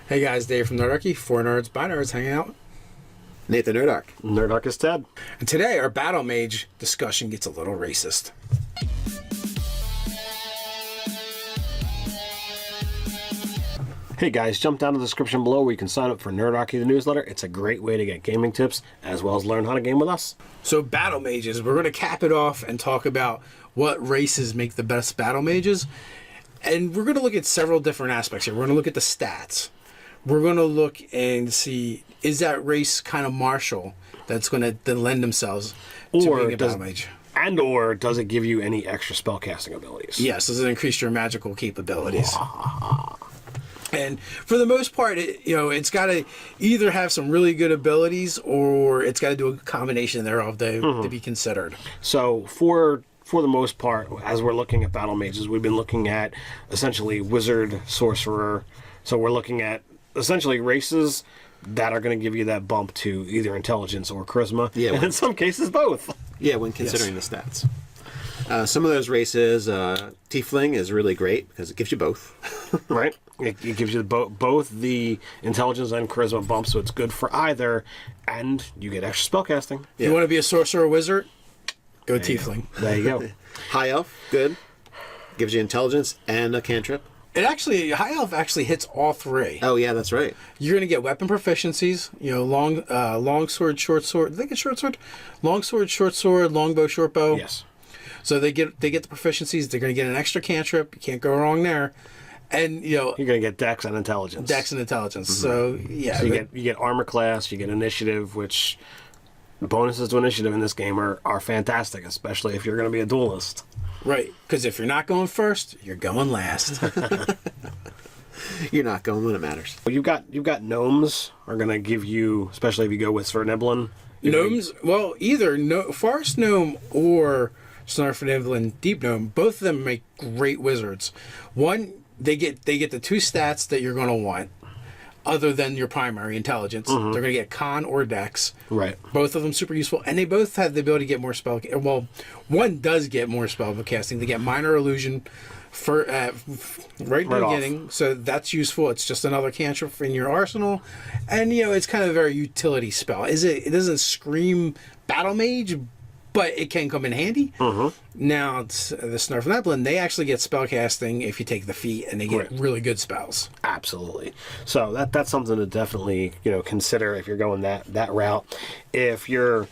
Hey guys, Dave from Nerdarchy, for nerds, by nerds, hanging out. Nathan Nerdarch. Nerdarch is Ted. And today our Battle Mage discussion gets a little racist. Hey guys, jump down to the description below where you can sign up for Nerdarchy, the newsletter. It's a great way to get gaming tips as well as learn how to game with us. So Battle Mages, we're going to cap it off and talk about what races make the best Battle Mages. And we're going to look at several different aspects here. We're going to look at the stats. We're going to look and see, is that race kind of martial that's going to then lend themselves to being a Battle Mage? And or does it give you any extra spellcasting abilities? Yes, does it increase your magical capabilities? And for the most part, it's got to either have some really good abilities or it's got to do a combination thereof to be considered. So for the most part, as we're looking at Battle Mages, we've been looking at essentially Wizard, Sorcerer. So we're looking at essentially races that are going to give you that bump to either intelligence or charisma. Yeah, and in some cases, both. Yeah, when considering the stats. Some of those races, Tiefling is really great because it gives you both. Right? It gives you both the intelligence and charisma bumps, so it's good for either, and you get extra spellcasting. If you want to be a Sorcerer or Wizard, go Tiefling. There you go. High Elf, good. Gives you intelligence and a cantrip. High Elf actually hits all three. Oh yeah, that's right. You're going to get weapon proficiencies. Long sword, short sword. Did they get short sword? Long sword, short sword, longbow, short bow. Yes. So they get the proficiencies. They're going to get an extra cantrip. You can't go wrong there. And you're going to get Dex and Intelligence. Dex and Intelligence. So yeah, so you get armor class. You get Initiative, which bonuses to Initiative in this game are fantastic, especially if you're going to be a duelist. Right, because if you're not going first, you're going last. You're not going when it matters. Well, you've got gnomes are going to give you, especially if you go with Svirfneblin. Gnomes, well, either Forest Gnome or Svirfneblin Deep Gnome, both of them make great wizards. One, they get the two stats that you're going to want, other than your primary intelligence. They're going to get Con or Dex. Right. Both of them super useful, and they both have the ability to get more spell. Well, one does get more spell casting. They get Minor Illusion for right in the beginning, so that's useful. It's just another cantrip in your arsenal, and it's kind of a very utility spell. It doesn't scream Battle Mage, but it can come in handy. Now, the Svirfneblin, they actually get spellcasting if you take the feat, and they get really good spells. Absolutely. So that's something to definitely consider if you're going that route. If you're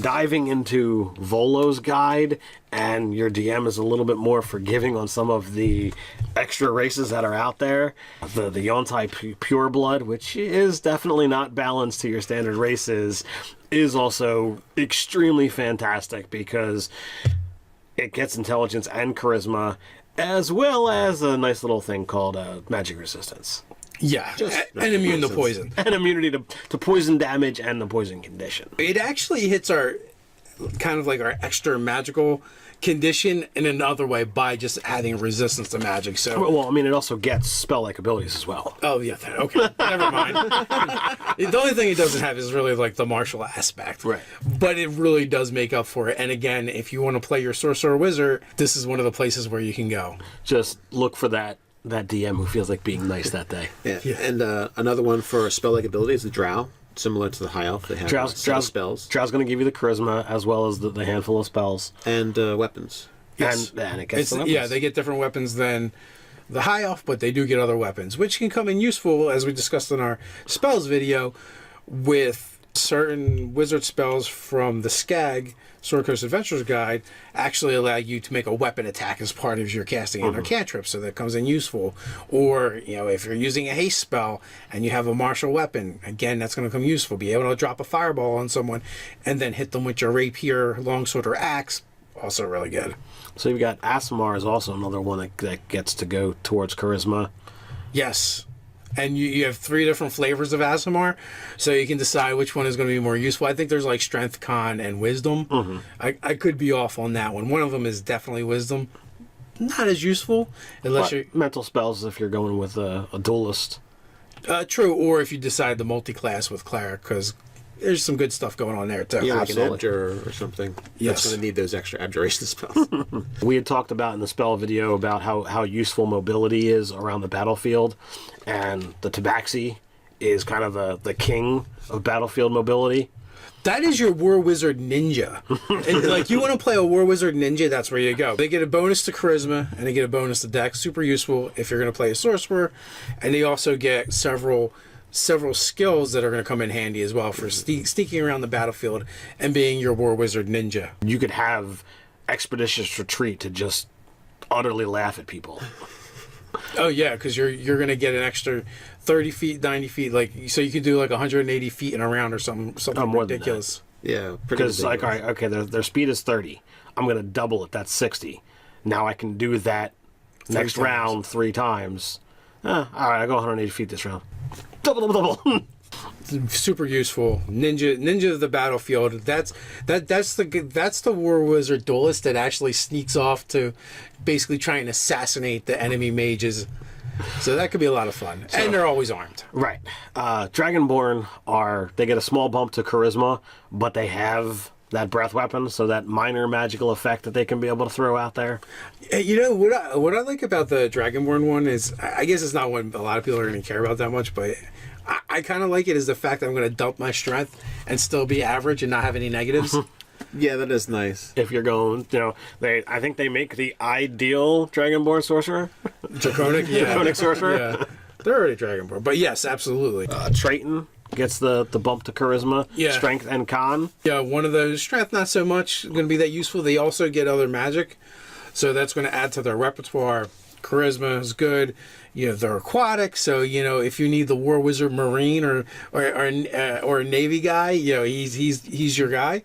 diving into Volo's guide and your DM is a little bit more forgiving on some of the extra races that are out there, the Yontai Pureblood, which is definitely not balanced to your standard races, is also extremely fantastic because it gets intelligence and charisma, as well as a nice little thing called magic resistance. Yeah, and immune to poison. And immunity to poison damage and the poison condition. It actually hits our kind of like our extra magical condition in another way by just adding resistance to magic. So, well, I mean, it also gets spell-like abilities as well. Oh yeah, okay, never mind. The only thing it doesn't have is really like the martial aspect, right? But it really does make up for it. And again, if you want to play your Sorcerer or Wizard, this is one of the places where you can go. Just look for that DM who feels like being nice that day. Yeah. And another one for spell-like ability is the Drow. Similar to the High Elf, they have spells. Drow's going to give you the charisma as well as the handful of spells. And weapons. Yes. And it gets the weapons. Yeah, they get different weapons than the High Elf, but they do get other weapons, which can come in useful, as we discussed in our spells video, with certain wizard spells from the Skag, Sword Coast Adventurer's Guide, actually allow you to make a weapon attack as part of your casting and or cantrip, so that comes in useful. Or, if you're using a haste spell and you have a martial weapon, again, that's going to come useful. Be able to drop a fireball on someone and then hit them with your rapier, longsword, or axe, also really good. So you've got Aasimar is also another one that gets to go towards charisma. Yes. And you have 3 different flavors of Aasimar, so you can decide which one is going to be more useful. I think there's like Strength, Con, and Wisdom. I could be off on that one. One of them is definitely Wisdom. Not as useful unless you're... Mental spells if you're going with a duelist. True, or if you decide the multi-class with Cleric, because there's some good stuff going on there too. Yeah, like an Absolutely. abjure or something. Yes. That's going to need those extra abjuration spells. We had talked about in the spell video about how useful mobility is around the battlefield, and the Tabaxi is kind of the king of battlefield mobility. That is your War Wizard Ninja. And like, you want to play a War Wizard Ninja, that's where you go. They get a bonus to Charisma, and they get a bonus to Dex. Super useful if you're going to play a Sorcerer. And they also get several skills that are going to come in handy as well for sneaking around the battlefield and being your War Wizard Ninja. You could have Expeditious Retreat to just utterly laugh at people. Oh yeah, because you're going to get an extra 30 feet, 90 feet, like, so you could do like 180 feet in a round or something more than ridiculous. Yeah, pretty Because, like, all ridiculous. right, okay, their speed is 30. I'm going to double it. That's 60. Now I can do that next times. round 3 times. All right, I go 180 feet this round. Double. Super useful. Ninja of the battlefield. That's the War Wizard duelist that actually sneaks off to basically try and assassinate the enemy mages. So that could be a lot of fun. And they're always armed. Right. Dragonborn they get a small bump to charisma, but they have that breath weapon, so that minor magical effect that they can be able to throw out there. You know, what I like about the Dragonborn one is, I guess it's not one a lot of people are going to care about that much, but I kind of like it is the fact that I'm going to dump my strength and still be average and not have any negatives. Yeah, that is nice. If you're going, I think they make the ideal Dragonborn sorcerer. Draconic, yeah. Draconic sorcerer. Yeah. They're already Dragonborn, but yes, absolutely. Triton gets the bump to charisma, Yeah. strength, and con. Yeah, one of those. Strength, not so much going to be that useful. They also get other magic, so that's going to add to their repertoire. Charisma is good. You know, they're aquatic, so if you need the War Wizard Marine or a Navy guy, he's your guy.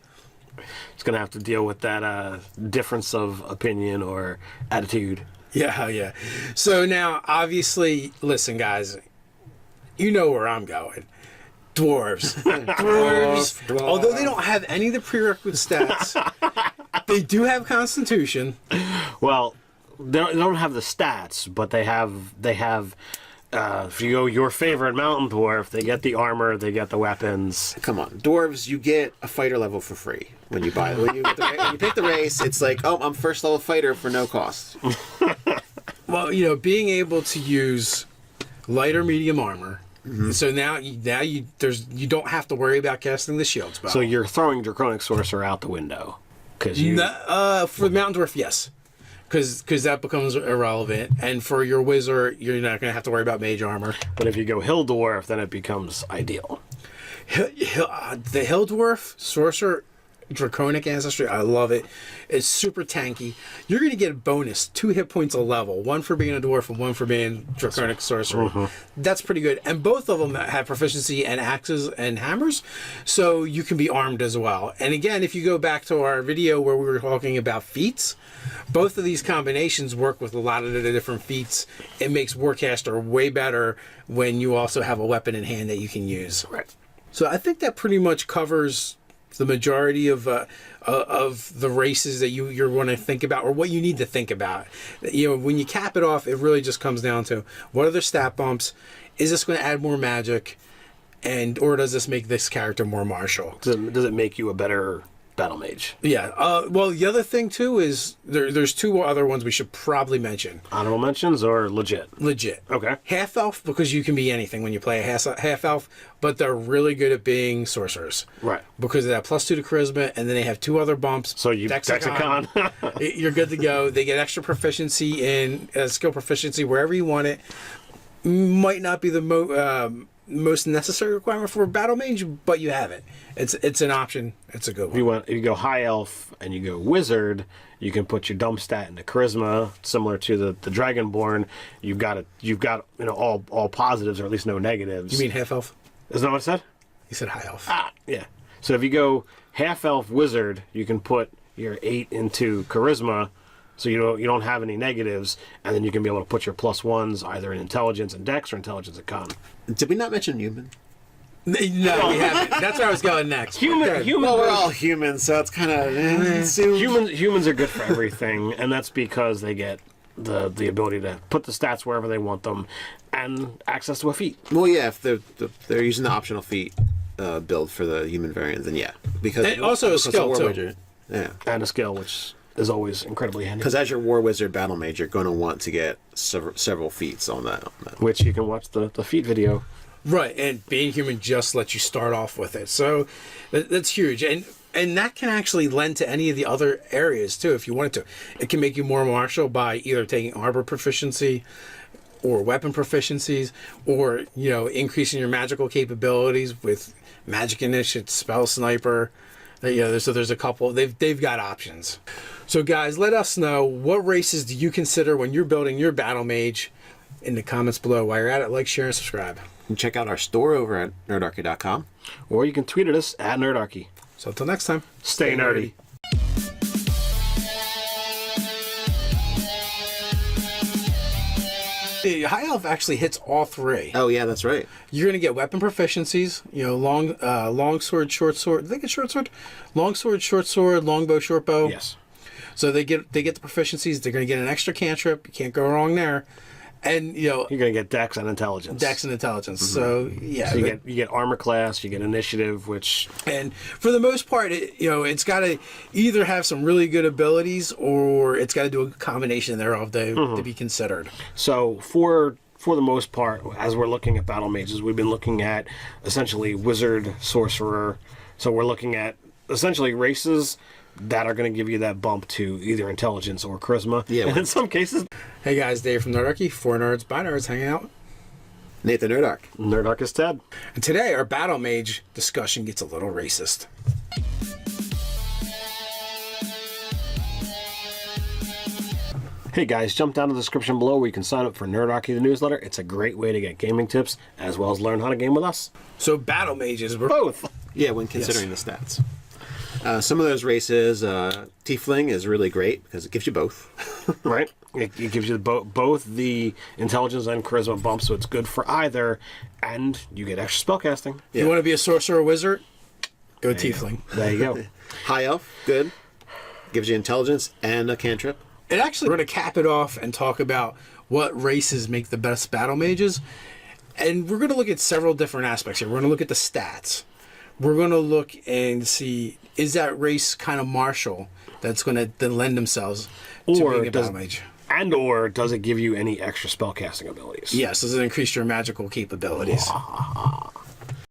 It's going to have to deal with that difference of opinion or attitude. Yeah. So now, obviously, listen, guys, you know where I'm going. Dwarves. Dwarves. Although they don't have any of the prerequisite stats, they do have Constitution. Well, they don't have the stats, but they have. If you go your favorite mountain dwarf, they get the armor, they get the weapons. Come on, dwarves! You get a fighter level for free when you buy it. When you pick the race, it's like, oh, I'm first level fighter for no cost. Well, being able to use light or medium armor. So now you don't have to worry about casting the shield spell. So you're throwing Draconic Sorcerer out the window because you. For Mountain Dwarf, yes. Because that becomes irrelevant. And for your wizard, you're not going to have to worry about mage armor. But if you go Hill Dwarf, then it becomes ideal. The Hill Dwarf, Sorcerer, Draconic Ancestry, I love it. It's super tanky. You're going to get a bonus, 2 hit points a level. 1 for being a dwarf and 1 for being Draconic Sorcerer. That's pretty good. And both of them have proficiency in axes and hammers, so you can be armed as well. And again, if you go back to our video where we were talking about feats, both of these combinations work with a lot of the different feats. It makes Warcaster way better when you also have a weapon in hand that you can use. Right. So I think that pretty much covers the majority of the races that you're going to think about, or what you need to think about. When you cap it off, it really just comes down to, what are their stat bumps? Is this going to add more magic? Or does this make this character more martial? Does it make you a better battle mage? Yeah. Well, the other thing too is there's 2 other ones we should probably mention. Honorable mentions or legit? Legit. Okay. Half elf, because you can be anything when you play a half elf, but they're really good at being sorcerers. Right. Because of that +2 to charisma, and then they have 2 other bumps. So you Dexicon. You're good to go. They get extra proficiency in skill proficiency wherever you want it. Might not be the most necessary requirement for a battle mage, but you have it. It's an option. It's a good one. If you go high elf and you go wizard, you can put your dump stat into charisma, similar to the Dragonborn. You've got all positives, or at least no negatives. You mean half elf? Isn't that what I said? You said high elf. Yeah. So if you go half elf wizard, you can put your 8 into charisma, so you don't have any negatives, and then you can be able to put your +1s either in intelligence and dex or intelligence and con. Did we not mention human? No, we haven't. That's where I was going next. Human. Well, we're all humans, so it's kind of Humans are good for everything, and that's because they get the ability to put the stats wherever they want them, and access to a feat. Well, yeah, if they're using the optional feat. build for the human variant, then yeah. Because And also a because skill, War too. Wizard, yeah. And a skill, which is always incredibly handy. Because as your War Wizard Battle Mage, you're going to want to get several feats on that. Which you can watch the feat video. Right, and being human just lets you start off with it. So that's huge. And that can actually lend to any of the other areas, too, if you wanted to. It can make you more martial by either taking armor proficiency or weapon proficiencies, or, you know, increasing your magical capabilities with magic initiate, spell sniper. You know, so there's a couple. They've got options. So, guys, let us know, what races do you consider when you're building your battle mage in the comments below. While you're at it, like, share, and subscribe. And check out our store over at nerdarchy.com. Or you can tweet at us at Nerdarchy. So until next time, Stay nerdy. The high elf actually hits all three. Oh yeah, that's right. You're gonna get weapon proficiencies. You know, long sword, short sword. I think it's short sword. Long sword, short sword, longbow, short bow. Yes. So they get the proficiencies. They're gonna get an extra cantrip. You can't go wrong there. And you know, You're going to get Dex and Intelligence. dex and intelligence. So yeah, So you get armor class, you get initiative, which and for the most part, it's got to either have some really good abilities, or it's got to do a combination thereof to be considered. so for the most part, as we're looking at battle mages, we've been looking at essentially wizard, sorcerer. So we're looking at essentially races that are going to give you that bump to either intelligence or charisma. Yeah. And in some cases, Hey guys, Dave from Nerdarchy, 4 nerds by nerds hanging out. Nathan Nerdarch. Nerdarch is Ted. And today our battle mage discussion gets a little racist. Hey guys, jump down to the description below where you can sign up for Nerdarchy, the newsletter. It's a great way to get gaming tips as well as learn how to game with us. So battle mages, we're Both. Yeah, when considering the stats. Some of those races, Tiefling is really great because it gives you both. Right? It gives you both the intelligence and charisma bumps, so it's good for either, and you get extra spellcasting. If you want to be a sorcerer or wizard, go tiefling. There you go. High Elf, good. Gives you intelligence and a cantrip. And actually, we're going to cap it off and talk about what races make the best battle mages. And we're going to look at several different aspects here. We're going to look at the stats. We're going to look and see, is that race kind of martial that's going to then lend themselves to Or being a does, battle mage? or does it give you any extra spellcasting abilities? Yes, does it increase your magical capabilities?